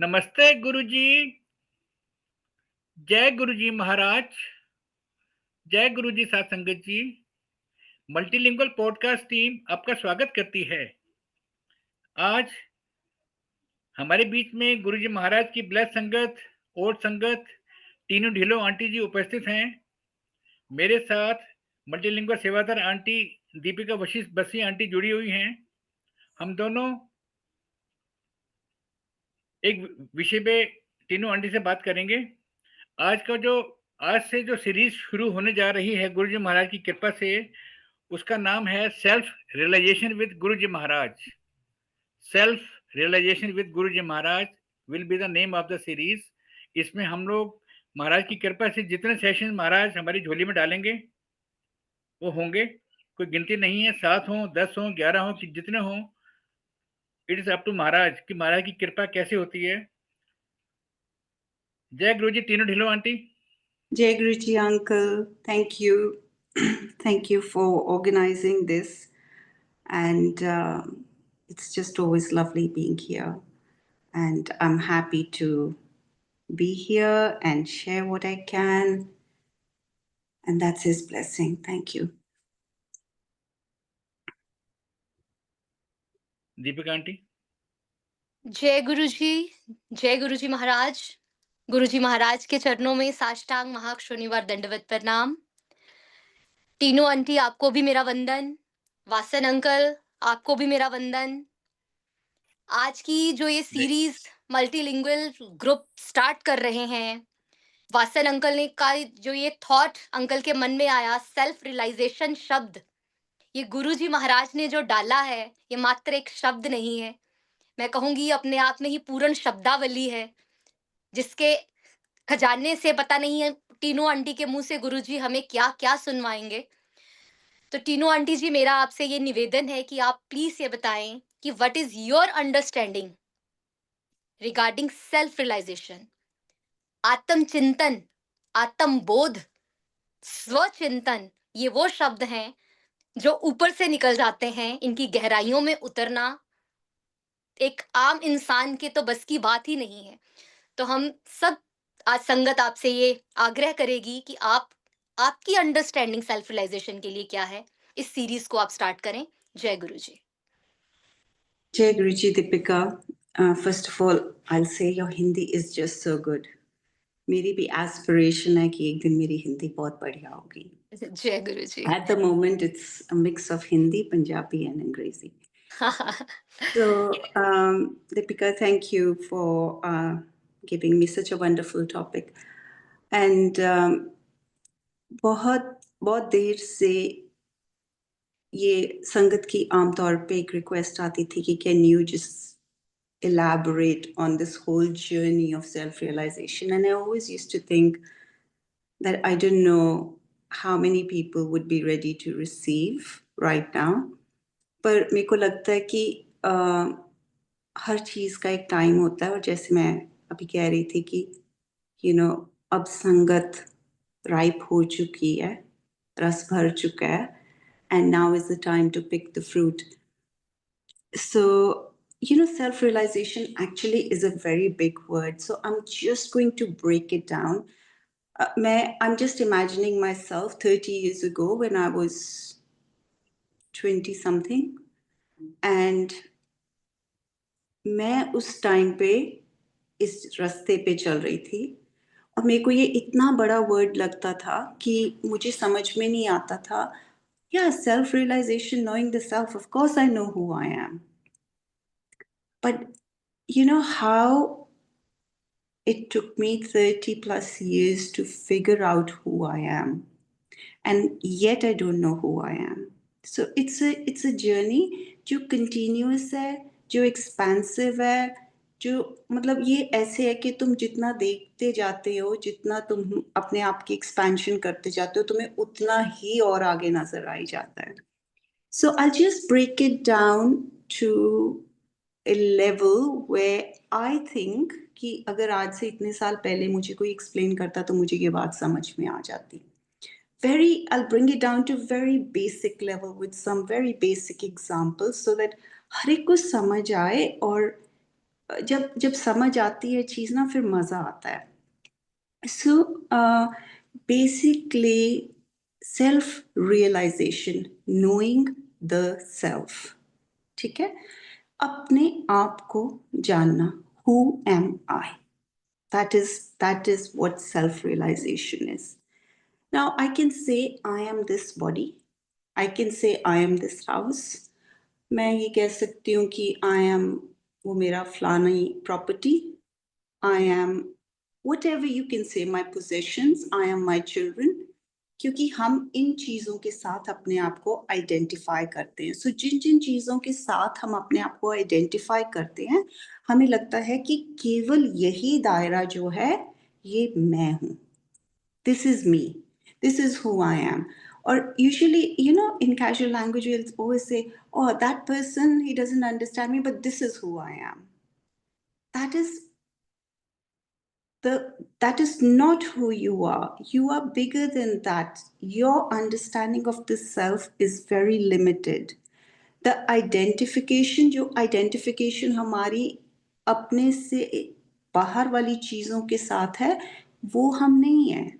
नमस्ते गुरुजी। जय गुरुजी महाराज। जय गुरुजी साथ संगत जी। मल्टीलिंगुअल पॉडकास्ट टीम आपका स्वागत करती है। आज हमारे बीच में गुरुजी महाराज की ब्लेस संगत और संगत टीनू ढिलो आंटी जी उपस्थित हैं। मेरे साथ मल्टीलिंगुअल सेवादार आंटी दीपिका वशिष्ठ बसी आंटी जुड़ी हुई हैं। हम दोनों एक विषय पे टीनू आंटी से बात करेंगे। आज से जो सीरीज शुरू होने जा रही है गुरुजी महाराज की कृपा से, उसका नाम है self realization with Guruji Maharaj. Self realization with Guruji Maharaj will be the name of the series. इसमें हम लोग महाराज की कृपा से जितने सेशन महाराज हमारी झोली में डालेंगे वो होंगे। कोई गिनती नहीं है, 7 हो, 10 हो, 11 हो, कि जितने हो, इट इज अप टू महाराज कि महाराज की कृपा कैसे होती है। जय गुरुजी टीनू ढिलो aunty. Jai Guruji uncle, thank you. Thank you for organizing this. And it's just always lovely being here. And I'm happy to be here and share what I can. And that's his blessing. Thank you. Deepika aunty. जय गुरुजी महाराज। गुरुजी महाराज के चरणों में साष्टांग महाशनिवार दंडवत प्रणाम। तीनों aunty आपको भी मेरा वंदन। वासन अंकल आपको भी मेरा वंदन। आज की जो ये सीरीज मल्टीलिंगुअल ग्रुप स्टार्ट कर रहे हैं, वासन अंकल ने का जो ये थॉट अंकल के मन में आया, सेल्फ रियलाइजेशन शब्द, ये गुरुजी महाराज ने जो डाला है, ये मात्र एक शब्द नहीं है, मैं कहूंगी अपने आप में ही पूर्ण शब्दावली है, जिसके खजाने से पता नहीं है तीनों आंटी के मुंह से गुरुजी हमें क्या क्या सुनवाएंगे। तो तीनों आंटी जी, मेरा आपसे ये निवेदन है कि आप प्लीज ये बताएं कि what is your understanding regarding self realization. आत्मचिंतन, आत्मबोध, स्वचिंतन, ये वो शब्द हैं जो ऊपर से निकल जाते हैं। इनकी गहराइयों में उतरना एक आम इंसान के तो बस की बात ही नहीं है। तो हम सब आज संगत आपसे ये आग्रह करेगी कि आपकी अंडरस्टैंडिंग सेल्फ रियलाइजेशन के लिए क्या है, इस सीरीज को आप स्टार्ट करें। जय गुरुजी। Jai Guruji Deepika. First of all, I'll say your Hindi is just so good. मेरी भी एस्पिरेशन है कि एक दिन मेरी हिंदी बहुत बढ़िया होगी। जय गुरुजी। At the moment, it's a mix of Hindi, Punjabi, and Angrezi. So, Deepika, thank you for giving me such a wonderful topic. And बहुत बहुत देर से ये संगत की आमतौर पे एक रिक्वेस्ट आती थी कि can you just elaborate on this whole journey of self-realization? And I always used to think that I don't know how many people would be ready to receive right now. पर मेरे को लगता है कि हर चीज़ का एक टाइम होता है, और जैसे मैं अभी कह रही थी कि अब संगत राइप हो चुकी है, रस भर चुका है, and now is the time to pick the fruit. So, self-realization actually is a very big word. So I'm just going to break it down. I'm just imagining myself 30 years ago when I was 20 something, and मैं उस time पे इस रास्ते पे चल रही थी, और मेरे को ये इतना बड़ा वर्ड लगता था कि मुझे समझ में नहीं आता था। Yeah, self-realization, knowing the self, of course I know who I am. But you know how it took me 30 plus years to figure out who I am, and yet I don't know who I am. So it's a journey जो continuous है, जो expansive है, जो मतलब ये ऐसे है कि तुम जितना देखते जाते हो, जितना तुम अपने आप की expansion करते जाते हो, तुम्हें उतना ही और आगे नजर आई जाता है. So I'll just break it down to a level where I think कि अगर आज से इतने साल पहले मुझे कोई explain करता तो मुझे ये बात समझ में आ जाती. I'll bring it down to very basic level with some very basic examples so that हर एक को समझ आए और जब समझ आती है चीज ना, फिर मजा आता है. So basically, self realization, knowing the self. ठीक है, अपने आप को जानना, who am I? That is what self realization is. Now I can say I am this body, I can say I am this house. मैं ये कह सकती हूँ कि I am वो मेरा फलानी property, I am whatever you can say, my possessions, I am my children. क्योंकि हम इन चीजों के साथ अपने आप को आइडेंटिफाई करते हैं. सो जिन जिन चीजों के साथ हम अपने आप को आइडेंटिफाई करते हैं, हमें लगता है कि केवल यही दायरा जो है ये मैं हूं. This is me. This is who I am. Or usually, you know, in casual language, we'll always say, oh, that person, he doesn't understand me, but this is who I am. That is not who you are. You are bigger than that. Your understanding of the self is very limited. The identification, जो identification हमारी अपने से बाहर वाली चीजों के साथ है, वो हम नहीं है.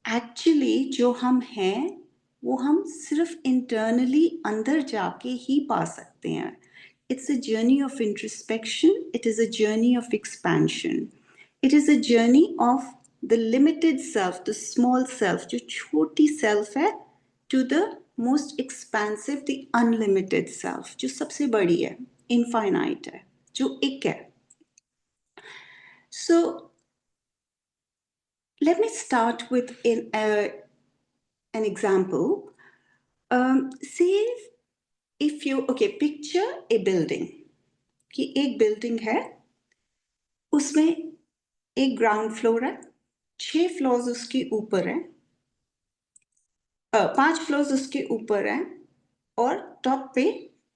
एक्चुअली जो हम हैं वो हम सिर्फ इंटरनली अंदर जाके ही पा सकते हैं. It's a journey of introspection. It is a journey of expansion. It is a journey of the limited self, the small self, जो छोटी self है, to the most expansive, the unlimited self, जो सबसे बड़ी है, infinite है, जो एक है. So let me start with an example. Say if you, okay, picture a building. कि एक बिल्डिंग है, उसमें एक ग्राउंड फ्लोर है, 6 फ्लोर्स उसके ऊपर है, 5 फ्लोर्स उसके ऊपर है, और टॉप पे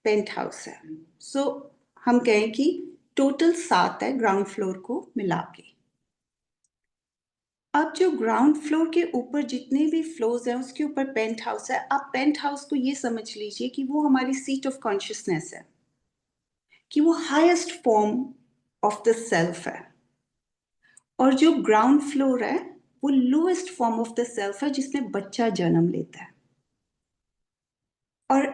पेंट हाउस है. सो हम कहें कि टोटल 7 है ग्राउंड फ्लोर को मिला के. अब जो ग्राउंड फ्लोर के ऊपर जितने भी फ्लोर्स हैं उसके ऊपर पेंट हाउस है. आप पेंट हाउस को ये समझ लीजिए कि वो हमारी सीट ऑफ कॉन्शियसनेस है, कि वो highest form of the self है. और जो ग्राउंड फ्लोर है वो lowest form of the self है, जिसमें बच्चा जन्म लेता है. और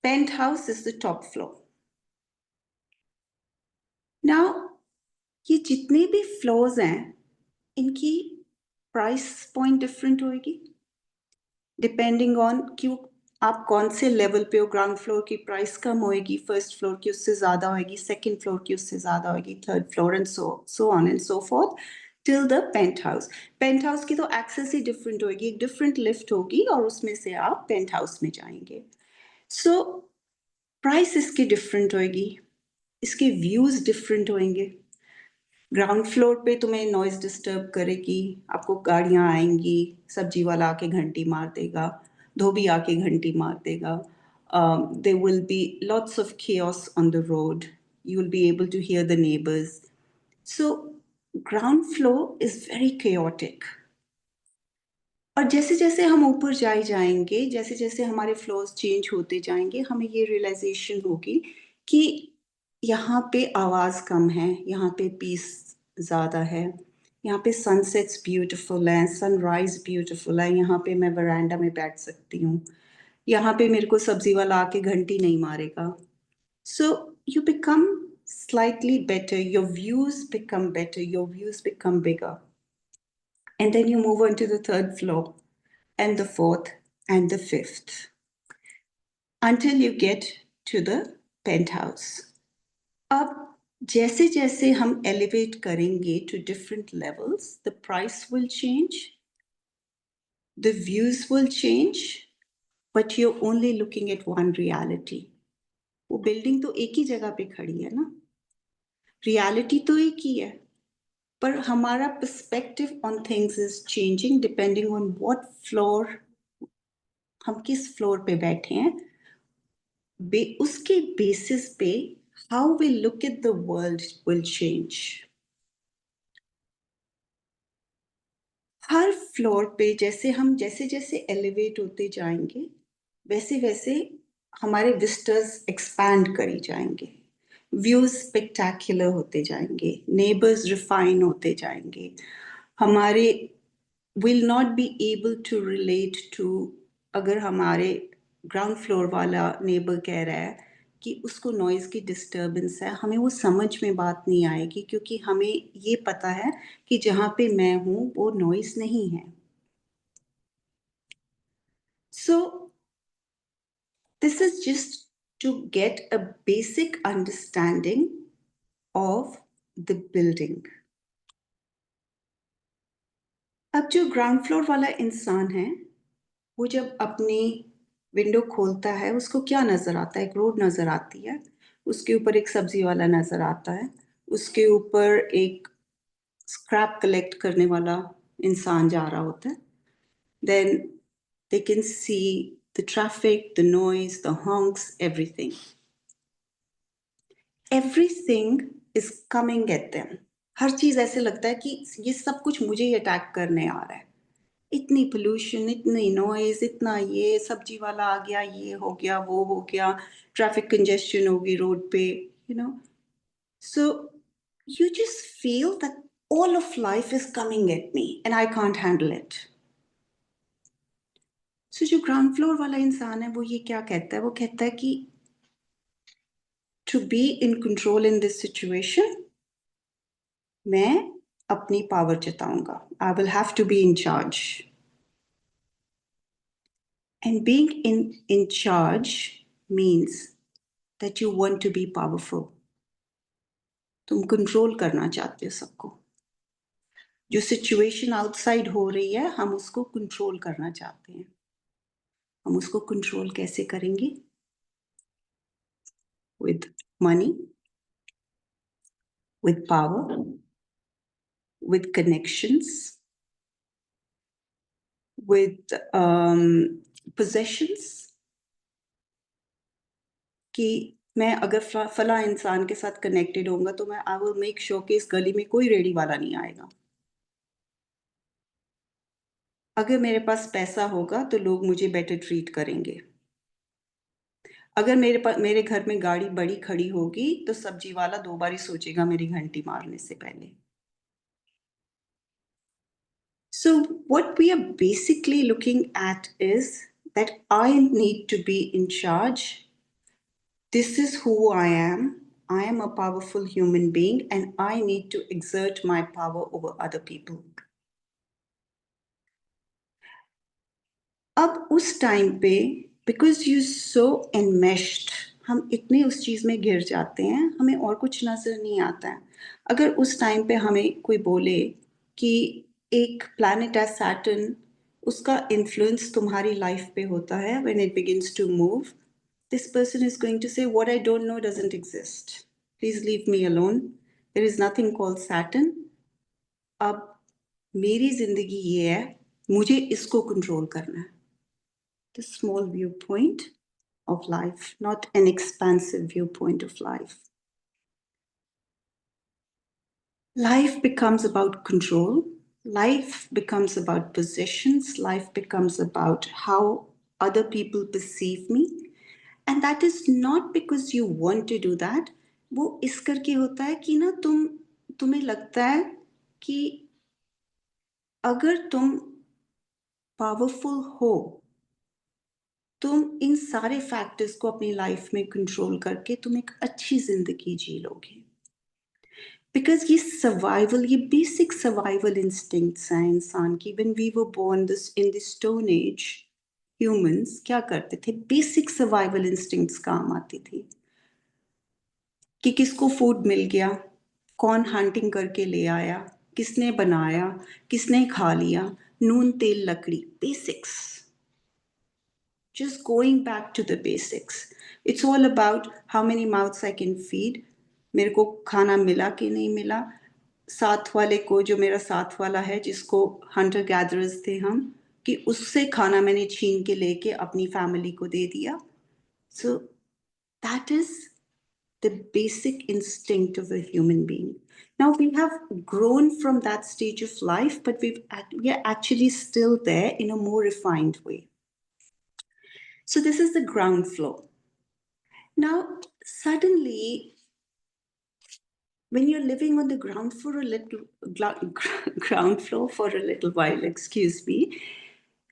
penthouse is the top floor. Now ये जितने भी फ्लोर्स हैं इनकी प्राइस पॉइंट डिफरेंट होगी डिपेंडिंग ऑन कि आप कौन से लेवल पे हो. ग्राउंड फ्लोर की प्राइस कम होएगी, फर्स्ट फ्लोर की उससे ज्यादा होएगी, सेकंड फ्लोर की उससे ज्यादा होएगी, third floor and so on and so forth till the penthouse. Penthouse की तो एक्सेस ही डिफरेंट होगी, एक डिफरेंट लिफ्ट होगी और उसमें से आप पेंट हाउस में जाएंगे. सो प्राइस इसकी डिफरेंट होएगी, इसके व्यूज डिफरेंट होंगे. ग्राउंड फ्लोर पे तुम्हें नॉइज डिस्टर्ब करेगी, आपको गाड़ियां आएंगी, सब्जी वाला आके घंटी मार देगा, धोबी आके घंटी मार देगा. There will be lots of chaos on the road. You will be able to hear the neighbors. So ground floor is very chaotic. और जैसे जैसे हम ऊपर जाएंगे, जैसे जैसे हमारे फ्लोर्स चेंज होते जाएंगे, हमें ये रियलाइजेशन होगी कि यहाँ पे आवाज कम है, यहाँ पे पीस ज्यादा है, यहाँ पे सनसेट्स ब्यूटीफुल हैं, सनराइज ब्यूटीफुल है, यहाँ पे मैं वरांडा में बैठ सकती हूँ, यहाँ पे मेरे को सब्जी वाला आके घंटी नहीं मारेगा. So you become slightly better, your views become better, your views become bigger. And then you move on to the third floor and the fourth and the fifth until you get to the penthouse. अब जैसे जैसे हम elevate करेंगे to different levels, the price will change, the views will change, but you're only looking at one reality. वो building तो एक ही जगह पे खड़ी है ना, रियलिटी तो एक ही है, पर हमारा perspective on things is changing depending on what floor, हम किस फ्लोर पे बैठे हैं, उसके बेसिस पे how we look at the world will change. हर फ्लोर पे जैसे जैसे एलिवेट होते जाएंगे, वैसे वैसे हमारे विस्टर्स एक्सपैंड करी जाएंगे. व्यूज स्पेक्टैक्युलर होते जाएंगे, नेबर्स रिफाइन होते जाएंगे, हमारे will not be able to relate to, अगर हमारे ग्राउंड फ्लोर वाला नेबर कह रहा है कि उसको नॉइज़ की डिस्टर्बेंस है, हमें वो समझ में बात नहीं आएगी क्योंकि हमें ये पता है कि जहाँ पे मैं हूँ वो नॉइज़ नहीं है. So this is just to get a basic understanding of the building. अब जो ग्राउंड फ्लोर वाला इंसान है वो जब अपनी विंडो खोलता है उसको क्या नज़र आता है? एक रोड नज़र आती है, उसके ऊपर एक सब्जी वाला नज़र आता है, उसके ऊपर एक स्क्रैप कलेक्ट करने वाला इंसान जा रहा होता है. Then they can see the traffic, the noise, the honks, everything. Everything is coming at them. हर चीज़ ऐसे लगता है कि ये सब कुछ मुझे ही अटैक करने आ रहा है. इतनी पोल्यूशन, इतनी नॉइज़, इतना ये सब्जी वाला आ गया, ये हो गया, वो हो गया, ट्रैफिक कंजेस्शन होगी रोड पे, you know. So you just feel that all of life is coming at me and I can't handle it. So जो ग्राउंड फ्लोर वाला इंसान है वो ये क्या कहता है? वो कहता है कि to be in control in this situation, मैं अपनी power जताऊंगा. I will have to be in charge. And being in charge means that you want to be powerful. तुम कंट्रोल करना चाहते हो सबको. जो सिचुएशन आउटसाइड हो रही है हम उसको कंट्रोल करना चाहते हैं. हम उसको कंट्रोल कैसे करेंगे? With money, with power, with connections, with possessions. कि मैं अगर फला इंसान के साथ कनेक्टेड होऊंगा तो मैं आई विल मेक श्योर कि इस गली में कोई रेडी वाला नहीं आएगा. अगर मेरे पास पैसा होगा तो लोग मुझे बेटर ट्रीट करेंगे. अगर मेरे घर में गाड़ी बड़ी खड़ी होगी तो सब्जी वाला 2 बार ही सोचेगा मेरी घंटी मारने से पहले. So what we are basically looking at is that I need to be in charge. This is who I am. I am a powerful human being and I need to exert my power over other people. अब उस time पे because you so enmeshed, हम इतने उस चीज़ में घिर जाते हैं, हमें और कुछ नज़र नहीं आता है. अगर उस टाइम पे हमें कोई बोले कि एक planet है Saturn, उसका influence तुम्हारी लाइफ पे होता है when it begins to move, this person is going to say what I don't know doesn't exist. Please leave me alone. There is nothing called Saturn. अब मेरी जिंदगी ये है, मुझे इसको कंट्रोल करना है. The small viewpoint of life, not an expansive viewpoint of life. Life becomes about control. Life becomes about possessions. Life becomes about how other people perceive me. And that is not because you want to do that. वो इस करके होता है कि ना तुम्हें लगता है कि अगर तुम पावरफुल हो, तुम इन सारे फैक्टर्स को अपनी लाइफ में कंट्रोल करके तुम एक अच्छी जिंदगी जी लोगे. बिकॉज ये सर्वाइवल, ये बेसिक सर्वाइवल इंस्टिंक्ट्स हैं इंसान की. When we were born in the stone age, humans क्या करते थे? बेसिक सर्वाइवल इंस्टिंक्ट्स काम आती थी कि किसको फूड मिल गया, कौन हंटिंग करके ले आया, किसने बनाया, किसने खा लिया, नून तेल लकड़ी, basics. Just going back to the basics. It's all about how many mouths I can feed. मेरे को खाना मिला कि नहीं मिला, साथ वाले को, जो मेरा साथ वाला है जिसको hunter gatherers थे हम, कि उससे खाना मैंने छीन के लेके अपनी फैमिली को दे दिया. So that is the basic instinct of a human being. Now we have grown from that stage of life, but we are actually still there in a more refined way. So this is the ground floor. Now, suddenly, when you're living on the ground floor for a little while, excuse me,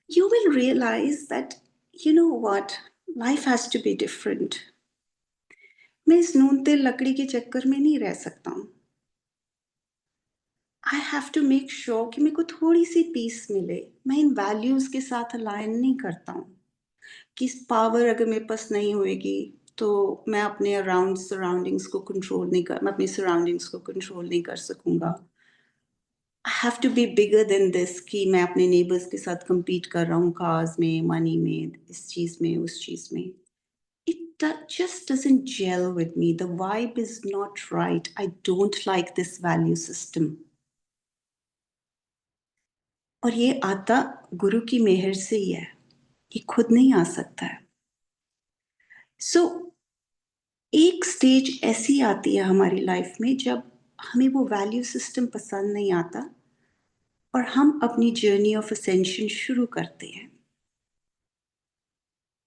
you will realize that, you know what, life has to be different. मैं इस नून तेल लकड़ी के चक्कर में नहीं रह सकता हूँ. I have to make sure कि मेरे को थोड़ी सी पीस मिले. मैं इन वैल्यूज के साथ अलाइन नहीं करता हूँ कि पावर अगर मेरे पास नहीं होएगी तो मैं अपने अराउंड सराउंडिंग्स को कंट्रोल नहीं कर, मैं अपनी सराउंडिंग्स को कंट्रोल नहीं कर सकूंगा. I have to be bigger than this कि मैं अपने नेबर्स के साथ compete कर रहा हूँ कार्स में, मनी में, इस चीज में, उस चीज में. It just doesn't gel with me. The vibe is not right. I don't like this value system. और ये आता गुरु की मेहर से ही है, ये खुद नहीं आ सकता है. So एक स्टेज ऐसी आती है हमारी लाइफ में जब हमें वो वैल्यू सिस्टम पसंद नहीं आता और हम अपनी जर्नी ऑफ असेंशन शुरू करते हैं.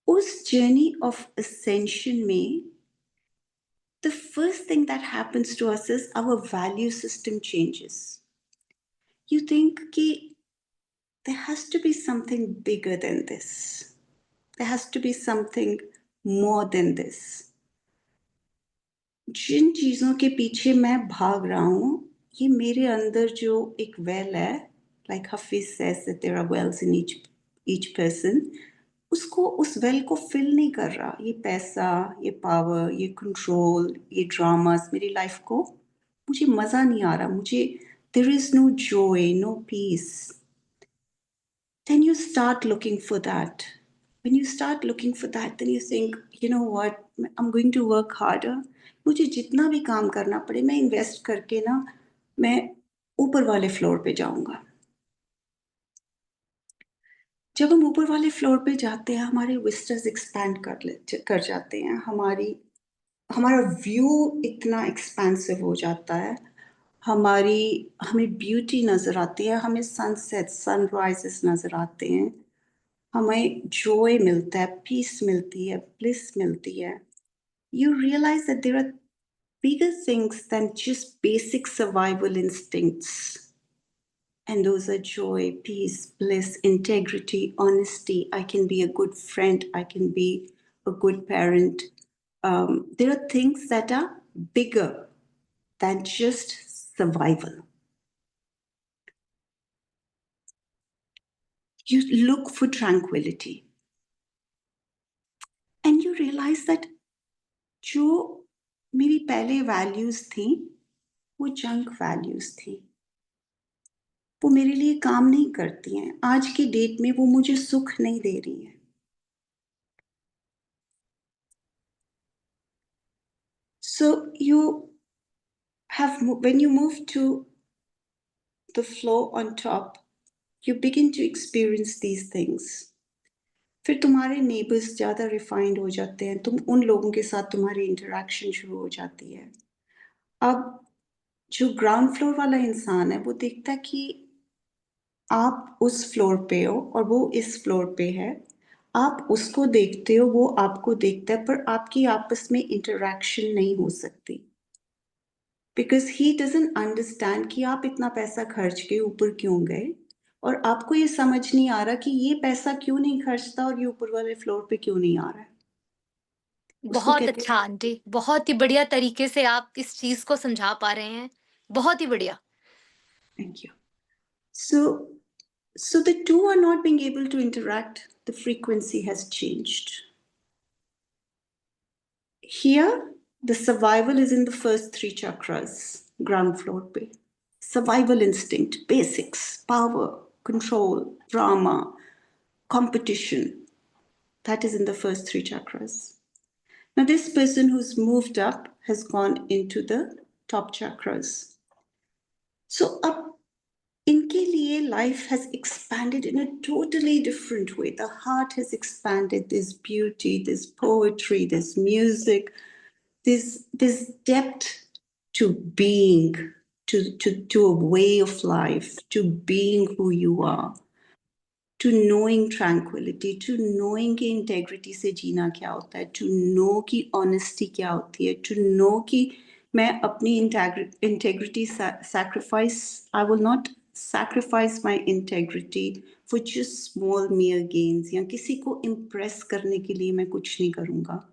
उस जर्नी ऑफ असेंशन में the first thing that happens to us is our value system changes. You think कि there has to be something bigger than this. There has to be something more than this. जिन चीज़ों के पीछे मैं भाग रहा हूँ, ये मेरे अंदर जो एक वेल है, like Hafiz says that there are wells in each person, उसको उस वेल को फिल नहीं कर रहा. ये पैसा, ये पावर, ये कंट्रोल, ये ड्रामास मेरी लाइफ को, मुझे मज़ा नहीं आ रहा. मुझे there is no joy, no peace. Then you start looking for that. When you start looking for that, then you think, you know what, I'm going to work harder. मुझे जितना भी काम करना पड़े, मैं इन्वेस्ट करके ना, मैं ऊपर वाले फ्लोर पे जाऊंगा. जब हम ऊपर वाले फ्लोर पे जाते हैं, हमारे विस्टर्स एक्सपैंड कर जाते हैं. हमारा व्यू इतना एक्सपेंसिव हो जाता है. हमें ब्यूटी नज़र आती है, हमें सनसेट, सनराइजेस नज़र आते हैं, हमें जॉय मिलता है, पीस मिलती है, ब्लिस मिलती है. You realize that there are bigger things than just basic survival instincts. And those are joy, peace, bliss, integrity, honesty. I can be a good friend. I can be a good parent. There are things that are bigger than just survival. You look for tranquility. And you realize that जो मेरी पहले values थी, वो junk values थी. वो मेरे लिए काम नहीं करती हैं. आज की डेट में वो मुझे सुख नहीं दे रही हैं. So when you move to the floor on top, you begin to experience these things. फिर तुम्हारे नेबर्स ज़्यादा रिफाइंड हो जाते हैं. तुम उन लोगों के साथ तुम्हारी इंटरेक्शन शुरू हो जाती है. अब जो ग्राउंड फ्लोर वाला इंसान है, वो देखता है कि आप उस फ्लोर पे हो और वो इस फ्लोर पे है. आप उसको देखते हो, वो आपको देखता है, पर आपकी आपस में इंटरेक्शन नहीं हो सकती. बिकॉज ही डजंट अंडरस्टैंड कि आप इतना पैसा खर्च के ऊपर क्यों गए, और आपको ये समझ नहीं आ रहा कि ये पैसा क्यों नहीं खर्चता और ये ऊपर वाले फ्लोर पे क्यों नहीं आ रहा है. उसको बहुत कहते अच्छा आंटी, बहुत ही बढ़िया तरीके से आप इस चीज को समझा पा रहे हैं. बहुत ही बढ़िया. Thank you. So the two are not being able to interact. The frequency has changed. Here, the survival is in the first three chakras, ground floor pe. Survival instinct, basics, power, control, drama, competition. That is in the first three chakras. Now, this person who's moved up has gone into the top chakras. So, up इनके लिए life has expanded in a totally different way. The heart has expanded. There's beauty, there's poetry, there's music, there's depth to being, to a way of life, to being who you are, to knowing tranquility, to knowing कि integrity से जीना क्या होता है, to know कि honesty क्या होती है, to know कि मैं अपनी integrity sacrifice, I will not sacrifice my integrity for just small mere gains, या किसी को impress करने के लिए मैं कुछ नहीं करूँगा.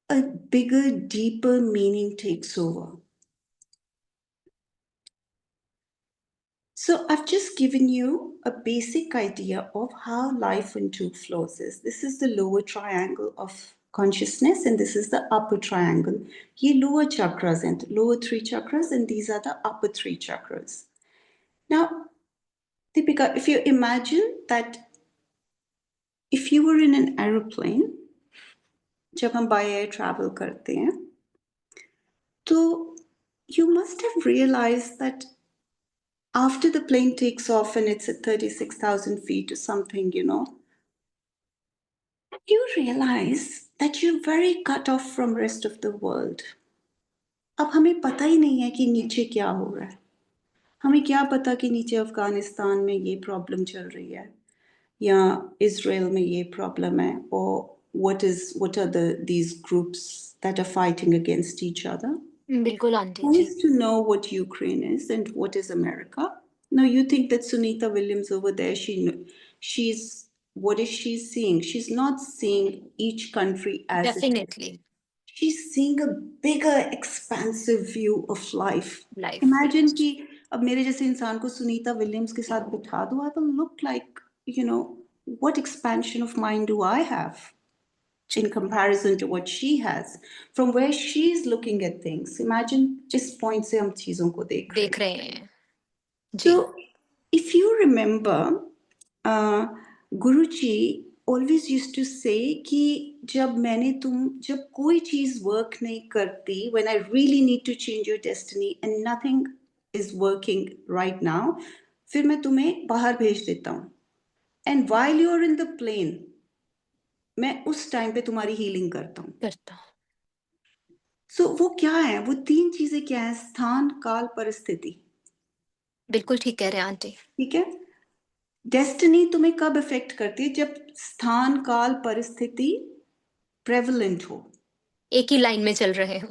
A bigger, deeper meaning takes over. So I've just given you a basic idea of how life in two flows is. This is the lower triangle of consciousness and this is the upper triangle. Ye lower chakras and lower 3 chakras, and these are the upper 3 chakras. Now, Deepika, if you imagine that if you were in an aeroplane, जब हम by air travel करते हैं, तो you must have realized that after the plane takes off and it's at 36,000 feet or something, you know, you realize that you're very cut off from rest of the world. अब हमें पता ही नहीं है कि नीचे क्या हो रहा है. हमें क्या पता कि नीचे अफगानिस्तान में ये प्रॉब्लम चल रही है या इजराइल में ये प्रॉब्लम है, or what are these groups that are fighting against each other. बिल्कुल आंटी Who जी. is to know what Ukraine is and what is America? Now you think that Sunita Williams over there, she's what is she seeing? She's not seeing each country as it is. Definitely. She's seeing a bigger, expansive view of life. Life. Imagine कि अब मेरे जैसे इंसान को Sunita Williams के साथ बिठा दो, I will look like, you know, what expansion of mind do I have in comparison to what she has, from where she's looking at things. Imagine जिस point से हम चीजों को देख रहे हैं. जी. So, if you remember, Guruji always used to say कि जब कोई चीज work नहीं करती, when I really need to change your destiny and nothing is working right now, फिर मैं तुम्हें बाहर भेज देता हूँ. And while you're in the plane, मैं उस टाइम पे तुम्हारी हीलिंग करता हूँ. So वो क्या है? वो 3 चीजें क्या है? स्थान, काल, परिस्थिति. बिल्कुल ठीक कह रहे हैं आंटी. ठीक है. डेस्टिनी तुम्हें कब इफेक्ट करती है? जब स्थान, काल, परिस्थिति प्रेवलेंट हो, एक ही लाइन में चल रहे हो.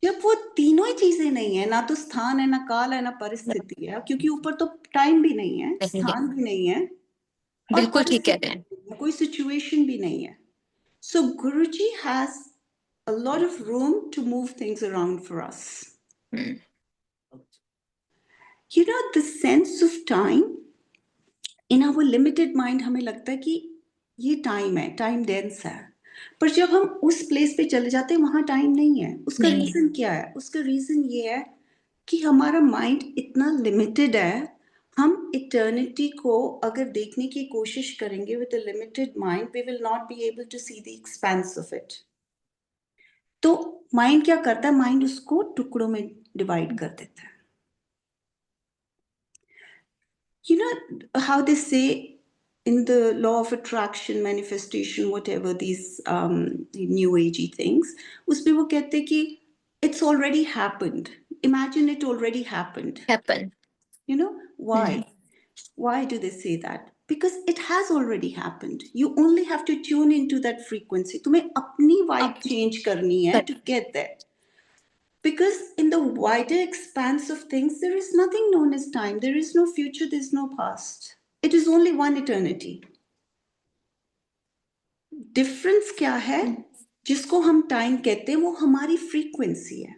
जब वो तीनों ही चीजें नहीं है, ना तो स्थान है, ना काल है, ना परिस्थिति है, क्योंकि ऊपर तो टाइम भी नहीं है, स्थान भी नहीं है, और बिल्कुल ठीक कह रहे हैं. कोई सिचुएशन भी नहीं है. सो गुरुजी has a lot of room to move things around for us. You know, the sense of time in our limited mind, हमें लगता है कि ये टाइम है, टाइम डेंस है, पर जब हम उस प्लेस पे चले जाते हैं वहां टाइम नहीं है. उसका रीजन क्या है? उसका रीजन ये है कि हमारा माइंड इतना लिमिटेड है. हम इटर्निटी को अगर देखने की कोशिश करेंगे with a limited mind, we will not be able to see the expanse of it. तो माइंड क्या करता है? माइंड उसको टुकड़ों में डिवाइड कर देता है. You know how they say in the law of attraction, manifestation, whatever these new agey things, उसमें वो कहते हैं कि it's already happened. Imagine it already happened. Happen. You know why? Why do they say that? Because it has already happened. You only have to tune into that frequency. तुम्हें अपनी vibe change करनी है to get there. Because in the wider expanse of things, there is nothing known as time. There is no future, there is no past. It is only one eternity. Difference क्या है? जिसको हम time कहते हैं वो हमारी frequency है.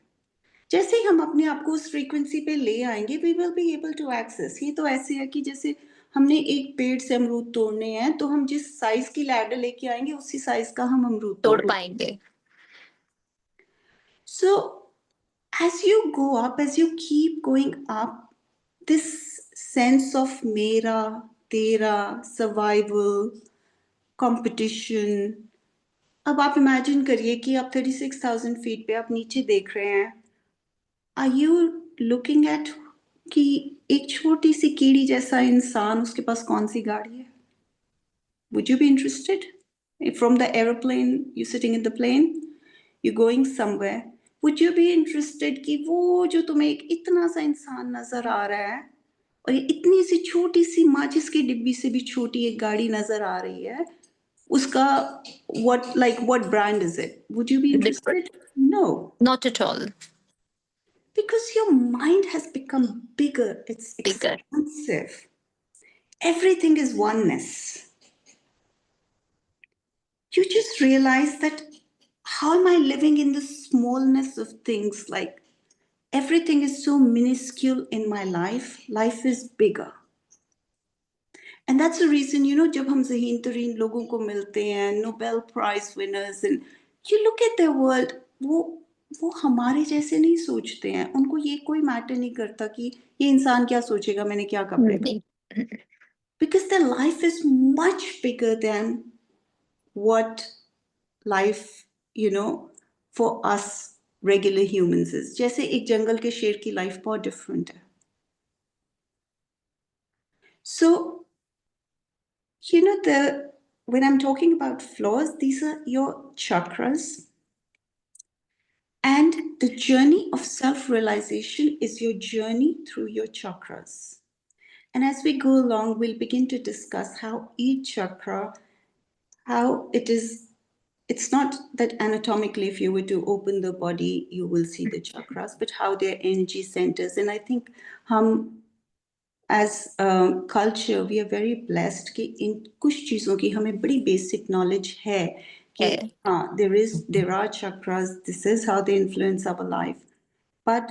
जैसे ही हम अपने आप को उस फ्रीक्वेंसी पे ले आएंगे, we will be able to access. ये तो ऐसे है कि जैसे हमने एक पेड़ से अमरूद तोड़ने हैं, तो हम जिस साइज की लैडर लेके आएंगे उसी साइज का हम अमरूद तोड़ पाएंगे. So as you go up, as you keep going up, this sense of mera, tera, survival, competition. अब आप imagine करिए कि आप 36,000 feet पे आप नीचे देख रहे हैं. Are you looking at कि एक छोटी सी कीड़ी जैसा इंसान, उसके पास कौन सी गाड़ी है? Would you be interested? From the aeroplane, you're sitting in the plane, you're going somewhere. Would you be interested कि वो जो तुम्हें एक इतना सा इंसान नजर आ रहा है और इतनी सी छोटी सी माचिस की डिब्बी से भी छोटी एक गाड़ी नजर आ रही है, उसका what brand is it? Would you be interested? No, Not at all. because your mind has become bigger. It's Bigger. expansive. Everything is oneness. You just realize that how am I living in the smallness of things? Like everything is so minuscule in my life. Life is bigger. And that's the reason, जब हम ज़हीन तरीन लोगों को मिलते हैं, Nobel Prize winners, and you look at their world, वो हमारे जैसे नहीं सोचते हैं. उनको ये कोई मैटर नहीं करता कि ये इंसान क्या सोचेगा, मैंने क्या कपड़े पहने. Because their life is much bigger than what life, for us regular humans is. जैसे एक जंगल के शेर की लाइफ बहुत डिफरेंट है. So, when I'm talking about floors, these are your chakras. And the journey of self-realization is your journey through your chakras. And as we go along, we'll begin to discuss how each chakra, how it's not that anatomically, if you were to open the body, you will see the chakras, but how they're energy centers. And I think as a culture, we are very blessed कि इन कुछ चीज़ों की हमें बड़ी basic knowledge है कि हाँ, there are chakras, this is how they influence our life. But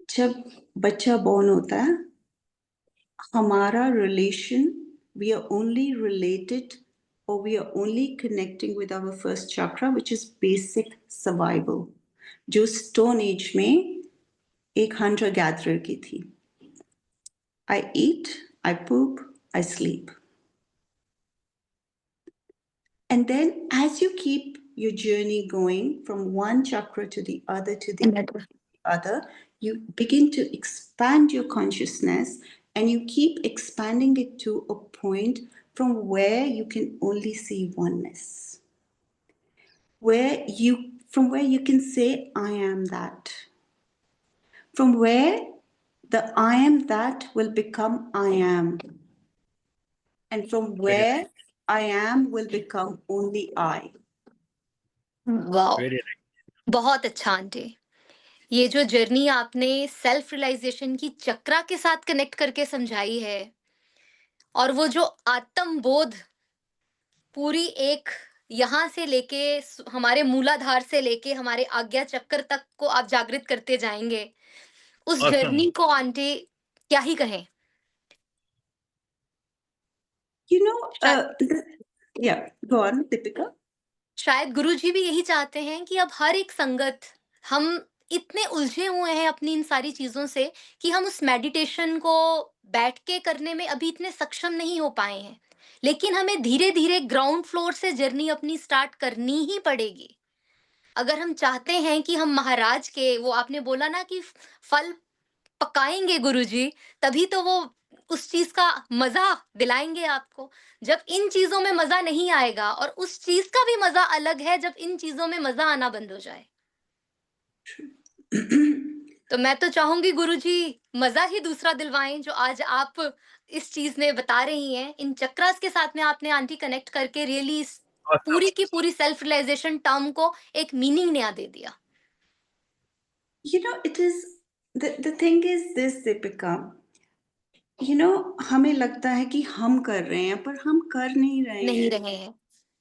जब बच्चा born होता है, हमारा relation, we are only related or we are only connecting with our first chakra, which is basic survival, जो Stone Age में एक hunter-gatherer की थी. I eat, I poop, I sleep. And then as you keep your journey going from one chakra to the other to the other, you begin to expand your consciousness and you keep expanding it to a point from where you can only see oneness. From where you can say, I am that. From where the I am that will become I am. And from where I am will become only I. Wow, Very right. बहुत अच्छा aunty. ये जो journey आपने self realisation की चक्रा के साथ connect करके समझाई है, और वो जो आत्म बोध पूरी एक यहाँ से लेके हमारे मूलाधार से लेके हमारे आज्ञा चक्र तक को आप जागृत करते जाएंगे, उस Awesome. जर्नी को आंटी क्या ही कहें. Yeah, go on, Deepika. शायद गुरुजी भी यही चाहते हैं कि अब हर एक संगत, हम इतने उलझे हुए हैं अपनी इन सारी चीजों से कि हम उस मेडिटेशन को बैठ के करने में अभी इतने सक्षम नहीं हो पाए हैं, लेकिन हमें धीरे धीरे ग्राउंड फ्लोर से जर्नी अपनी स्टार्ट करनी ही पड़ेगी. अगर हम चाहते हैं कि हम महाराज के, वो आपने बोला ना कि फल पकाएंगे गुरुजी, तभी तो वो उस चीज का मजा दिलाएंगे आपको. जब इन चीजों में मजा नहीं आएगा, और उस चीज का भी मजा अलग है जब इन चीजों में मजा आना बंद हो जाए. तो मैं तो चाहूंगी गुरुजी मजा ही दूसरा दिलवाएं, जो आज आप इस चीज में बता रही हैं. इन चक्रास के साथ में आपने आंटी कनेक्ट करके रियली Awesome. पूरी की पूरी सेल्फ रियलाइजेशन टर्म को एक मीनिंग नया दे दिया. It is the thing is this, Deepika. हमें लगता है कि हम कर रहे हैं, पर हम कर नहीं रहे नहीं हैं. रहे हैं.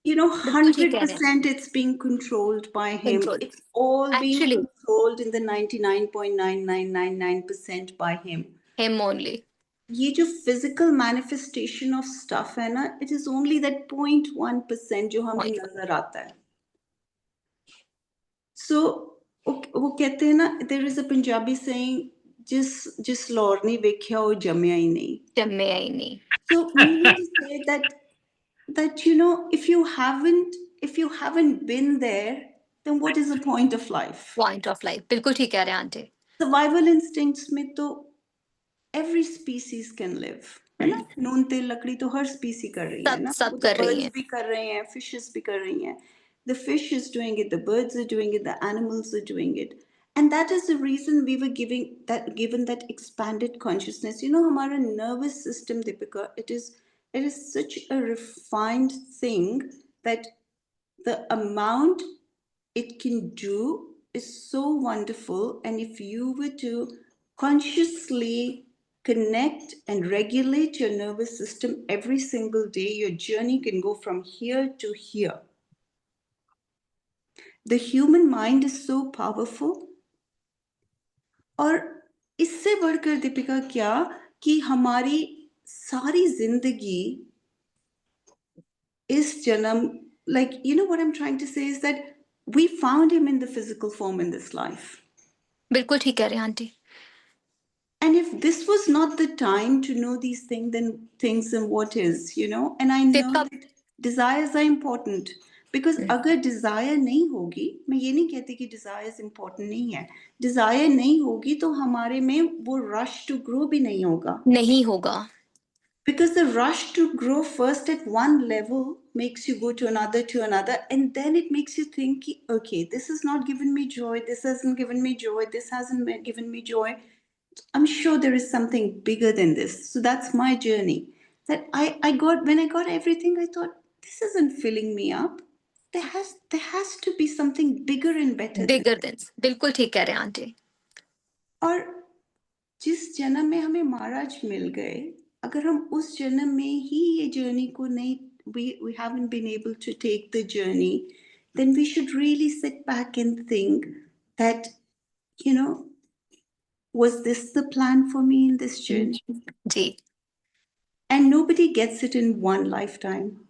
100% it's being controlled by him. Controlled. It's all being Actually. controlled in the 99.9999% by him. Him only. ये जो physical manifestation of stuff है ना, it is only that 0.1% जो हमें नजर आता है. So वो कहते हैं ना, there is a Punjabi saying, जिस लौर नहीं वेख्या वो जम्या ही नहीं. जम्या ही नहीं. So we need to say that if you haven't been there, then what is the point of life? Point of life. बिल्कुल ठीक कह रहे हैं आंटी. Survival instincts में तो every species can live, है ना? नून तेल लकड़ी तो हर species कर रही है ना? सब कर रही birds हैं. भी कर रहे हैं, fishes भी कर रही हैं. The fish is doing it, the birds are doing it, the animals are doing it. And that is the reason we were given that expanded consciousness. हमारा nervous system, Deepika, it is such a refined thing that the amount it can do is so wonderful. And if you were to consciously connect and regulate your nervous system every single day, your journey can go from here to here. The human mind is so powerful. और इससे बढ़कर दीपिका क्या कि हमारी सारी जिंदगी इस जन्म, like, you know what I'm trying to say is that we found him in the physical form in this life. बिल्कुल ठीक कह रहे हैं aunty. And if this was not the time to know these things, then what is, you know? And I know Dipika- that desires are important. Because अगर desire नहीं होगी, मैं ये नहीं कहती कि desires important नहीं है. Desire नहीं होगी तो हमारे में वो rush to grow भी नहीं होगा. नहीं होगा. Because the rush to grow first at one level makes you go to another, and then it makes you think, okay, this has not given me joy, this hasn't given me joy, this hasn't given me joy. I'm sure there is something bigger than this. So that's my journey. That I got, when I got everything, I thought, this isn't filling me up. There has to be something bigger and better. Bigger than. बिल्कुल ठीक कह रहे हैं aunty. और जिस जन्म में हमें महाराज मिल गए, अगर हम उस जन्म में ही ये जर्नी को नहीं, we haven't been able to take the journey, then we should really sit back and think that, you know, was this the plan for me in this journey? Ji. And nobody gets it in one lifetime.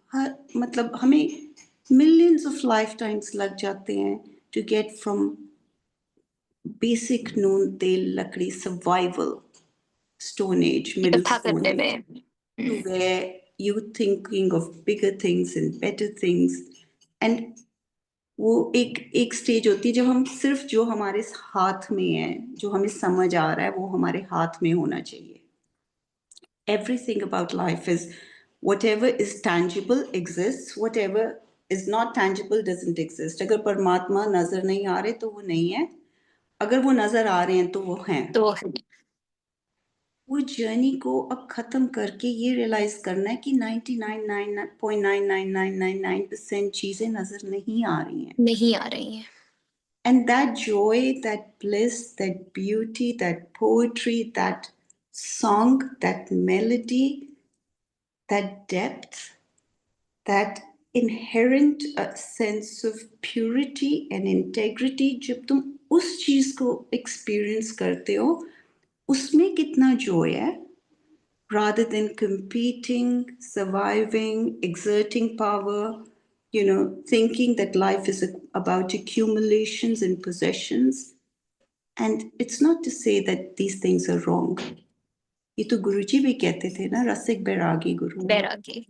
मतलब हमें millions of lifetimes लग जाते हैं to get from basic noon तेल लकड़ी survival, Stone Age, Middle इकट्ठा Stone करने Age, में. to where you thinking of bigger things and better things. And वो एक स्टेज होती है जब हम सिर्फ जो हमारे हाथ में है, जो हमें समझ आ रहा है, वो हमारे हाथ में होना चाहिए. Everything about life is whatever is tangible exists, whatever is not tangible doesn't exist. अगर परमात्मा नजर नहीं आ रहे तो वो नहीं है, अगर वो नजर आ रहे हैं तो वो हैं. तो वो जर्नी को अब खत्म करके ये रियलाइज करना है कि 99.99999% चीजें नजर नहीं आ रही हैं. नहीं आ रही हैं. And that joy, that bliss, that beauty, that poetry, that song, that melody, that depth, that inherent sense of purity and integrity, जब तुम उस चीज को experience करते हो, उसमें कितना joy है, rather than competing, surviving, exerting power, you know, thinking that life is about accumulations and possessions. And it's not to say that these things are wrong. ये तो गुरुजी भी कहते थे ना, रसिक बैरागी गुरु. बैरागी.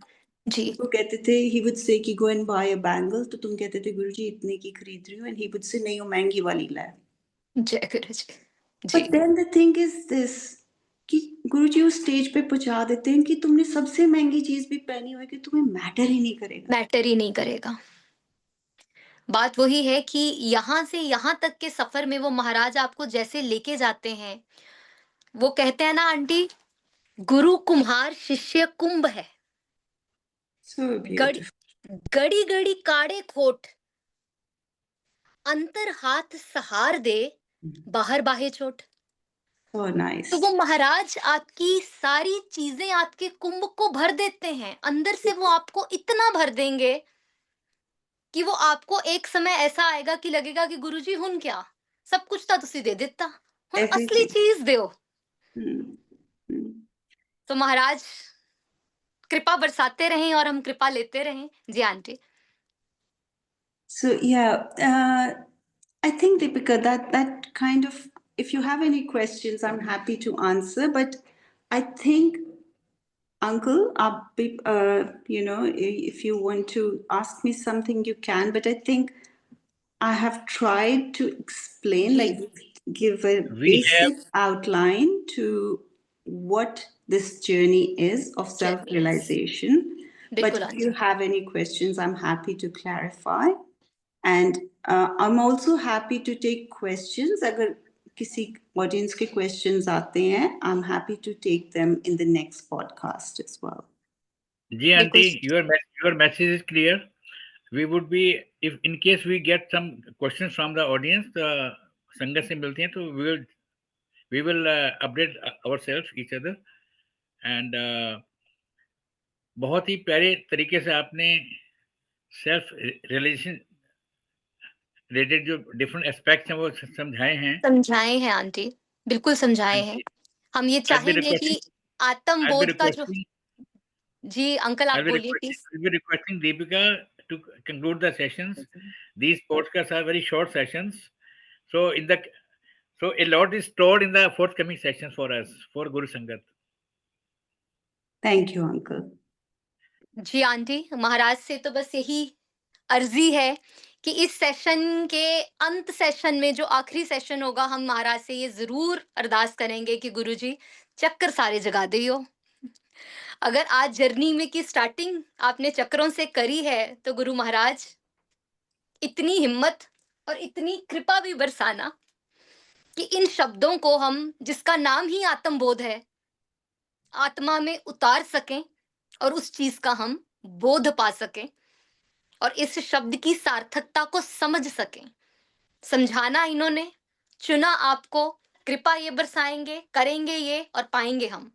जी. वो कहते थे, he would say कि go and buy a bangle, तो तुम कहते थे गुरुजी इतने की खरीद रही हूँ, and he would say नहीं वो महंगी वाली ला. जय गुरु जी. But then the thing is this, कि गुरुजी उस स्टेज पे पहुंचा देते हैं कि तुमने सबसे महंगी चीज भी पहनी हुई कि तुम्हें मैटर ही नहीं करेगा. मैटर ही नहीं करेगा. बात वही है कि यहाँ से यहाँ तक के सफर में वो महाराज आपको जैसे लेके जाते हैं, वो कहते हैं ना आंटी, गुरु कुम्हार शिष्य कुंभ है. So beautiful. गड़ी गड़ी काड़े खोट, अंतर हाथ सहार दे, बाहर बाहे चोट. So nice. तो वो महाराज आपकी सारी चीजें आपके कुंभ को भर देते हैं. अंदर से वो आपको इतना भर देंगे कि वो आपको एक समय ऐसा आएगा कि लगेगा कि गुरुजी हुन क्या, सब कुछ तो तुसी दे देता, हुन असली Everything. चीज देओ. Hmm. तो महाराज कृपा बरसाते रहें और हम कृपा लेते रहें. जी aunty. So yeah, I think Deepika, that kind of, if you have any questions, I'm happy to answer. But I think, Uncle, you know, if you want to ask me something, you can. But I think I have tried to explain, like, give a basic outline to what this journey is of self-realization. But if you have any questions, I'm happy to clarify. And I'm also happy to take questions. अगर किसी audience के questions आते हैं, I'm happy to take them in the next podcast as well. जी aunty, your message is clear. we would be, if in case we get some questions from the audience, संगत से मिलती हैं तो we will update ourselves each other, and बहुत ही प्यारे तरीके से आपने सेल्फ रियलाइजेशन रिलेटेड जो डिफरेंट एस्पेक्ट्स हैं वो समझाए हैं. समझाए हैं आंटी, बिल्कुल समझाए हैं. हम ये चाहेंगे कि आत्मबोध का जो जी अंकल आप बोलिए please. I'll be requesting Deepika to conclude the sessions. These podcasts are very short sessions, so a lot is stored in the forthcoming sessions for us, for Guru Sangat. Thank you, uncle. जी aunty, महाराज से तो बस यही अर्जी है कि इस सेशन के अंत सेशन में जो आखिरी सेशन होगा, हम महाराज से ये जरूर अरदास करेंगे कि गुरुजी चक्कर सारे जगा दियो. अगर आज जर्नी में की स्टार्टिंग आपने चक्रों से करी है तो गुरु महाराज इतनी हिम्मत और इतनी कृपा भी बरसाना कि इन शब्दों को हम, जिसका नाम ही आत्मबोध है, आत्मा में उतार सकें और उस चीज का हम बोध पा सकें और इस शब्द की सार्थकता को समझ सकें. समझाना इन्होंने, चुना आपको, कृपा ये बरसाएंगे, करेंगे ये और पाएंगे हम.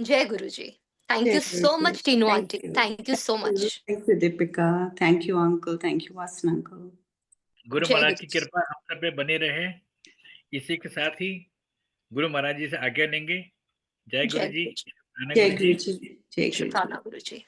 जय गुरु जी. Thank you so much, Tinu aunty. Thank you so much. Thank you, Deepika. Thank you, uncle. Thank you, Vasan uncle. Guru Maharaj की कृपा हम सब पे बनी रहे. इसी के साथ ही गुरु महाराज जी से आज्ञा लेंगे. जय गुरु जी. जय गुरु जी. जय गुरु जी. गुरु जी.